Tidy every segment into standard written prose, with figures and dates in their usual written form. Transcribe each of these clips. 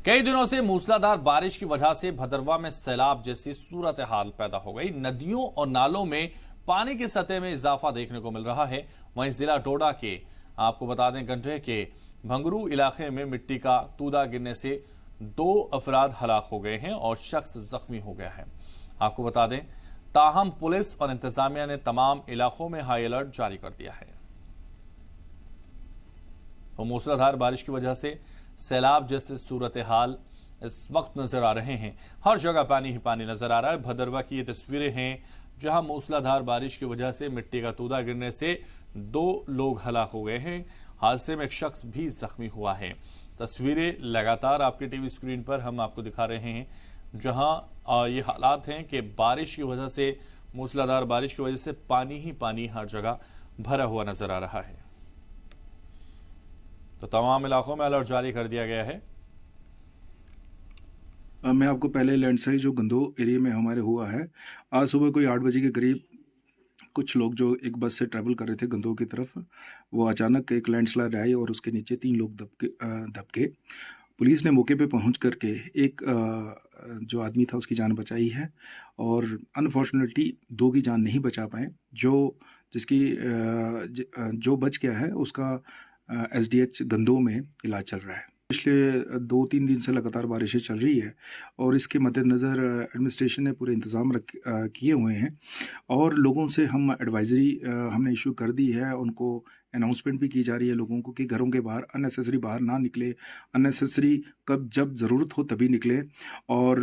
कई दिनों से मूसलाधार बारिश की वजह से भदरवा में सैलाब जैसी सूरत हाल पैदा हो गई। नदियों और नालों में पानी की सतह में इजाफा देखने को मिल रहा है। वहीं जिला डोडा के आपको बता दें गंडे के भंगरू इलाके में मिट्टी का तूदा गिरने से 2 अफराद हलाक हो गए हैं और शख्स जख्मी हो गया है। आपको बता दें ताहम पुलिस और इंतजामिया ने तमाम इलाकों में हाई अलर्ट जारी कर दिया है। तो मूसलाधार बारिश की वजह से सैलाब जैसे सूरत हाल इस वक्त नजर आ रहे हैं। हर जगह पानी ही पानी नजर आ रहा है। भदरवा की ये तस्वीरें हैं जहां मूसलाधार बारिश की वजह से मिट्टी का तूदा गिरने से 2 लोग हलाक हो गए हैं। हादसे में एक शख्स भी जख्मी हुआ है। तस्वीरें लगातार आपके टीवी स्क्रीन पर हम आपको दिखा रहे हैं जहां ये हालात हैं कि बारिश की वजह से मूसलाधार बारिश की वजह से पानी ही पानी हर जगह भरा हुआ नजर आ रहा है। तो तमाम इलाकों में अलर्ट जारी कर दिया गया है। मैं आपको पहले लैंडस्लाइड जो गंदो एरिया में हमारे हुआ है, आज सुबह कोई 8 बजे के करीब कुछ लोग जो एक बस से ट्रैवल कर रहे थे गंदो की तरफ, वो अचानक एक लैंडस्लाइड आई और उसके नीचे 3 लोग दबके। पुलिस ने मौके पे पहुंच करके एक जो आदमी था उसकी जान बचाई है और अनफॉर्चुनेटली 2 की जान नहीं बचा पाए। जो बच गया है उसका SDH गंदो में इलाज चल रहा है। पिछले 2-3 दिन से लगातार बारिशें चल रही है और इसके मद्देनज़र एडमिनिस्ट्रेशन ने पूरे इंतज़ाम किए हुए हैं और लोगों से हम एडवाइजरी हमने इशू कर दी है। उनको अनाउंसमेंट भी की जा रही है लोगों को कि घरों के बाहर अननेसेसरी बाहर ना निकले, अननेसेसरी जब ज़रूरत हो तभी निकले। और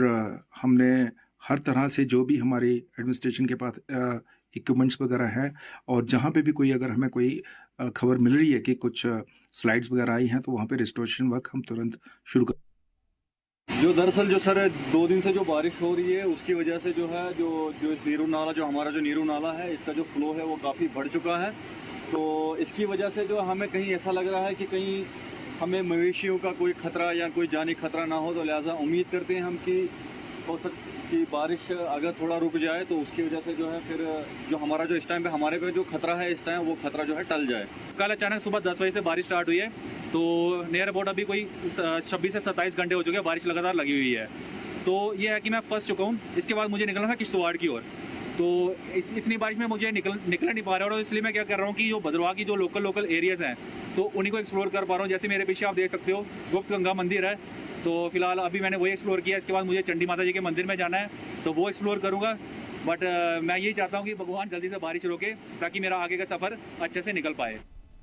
हमने हर तरह से जो भी हमारी एडमिनिस्ट्रेशन के पास इक्विपमेंट्स वगैरह हैं और जहाँ पे भी कोई अगर हमें कोई खबर मिल रही है कि कुछ स्लाइड्स वगैरह आई हैं तो वहाँ पे रिस्टोरेशन वर्क हम तुरंत शुरू कर। जो दरअसल जो सर 2 दिन से जो बारिश हो रही है उसकी वजह से जो है जो इस नीरू नाला जो हमारा जो नीरू नाला है इसका जो फ्लो है वो काफ़ी बढ़ चुका है। तो इसकी वजह से जो हमें कहीं ऐसा लग रहा है कि कहीं हमें मवेशियों का कोई खतरा या कोई जानी खतरा ना हो, तो लिहाजा उम्मीद करते हैं हम कि हो सकती कि बारिश अगर थोड़ा रुक जाए तो उसकी वजह से जो है फिर जो हमारा जो इस टाइम पे हमारे पे जो खतरा है इस टाइम वो खतरा जो है टल जाए। कल अचानक सुबह 10 बजे से बारिश स्टार्ट हुई है तो नियर अबाउट अभी कोई 26 से 27 घंटे हो चुके हैं, बारिश लगातार लगी हुई है। तो ये है कि मैं फंस चुका हूँ। इसके बाद मुझे निकलना था किश्तवाड़ की ओर, तो इतनी बारिश में मुझे निकल नहीं पा रहा है और इसलिए मैं क्या कर रहा हूँ कि जो भदरवा की जो लोकल एरियाज़ हैं तो उन्हीं को एक्सप्लोर कर पा रहा हूँ। जैसे मेरे पीछे आप देख सकते हो गुप्त गंगा मंदिर है, तो फिलहाल अभी मैंने वही एक्सप्लोर किया। इसके बाद मुझे चंडी माता जी के मंदिर में जाना है तो वो एक्सप्लोर करूँगा। बट मैं यही चाहता हूँ कि भगवान जल्दी से बारिश रोके ताकि मेरा आगे का सफ़र अच्छे से निकल पाए।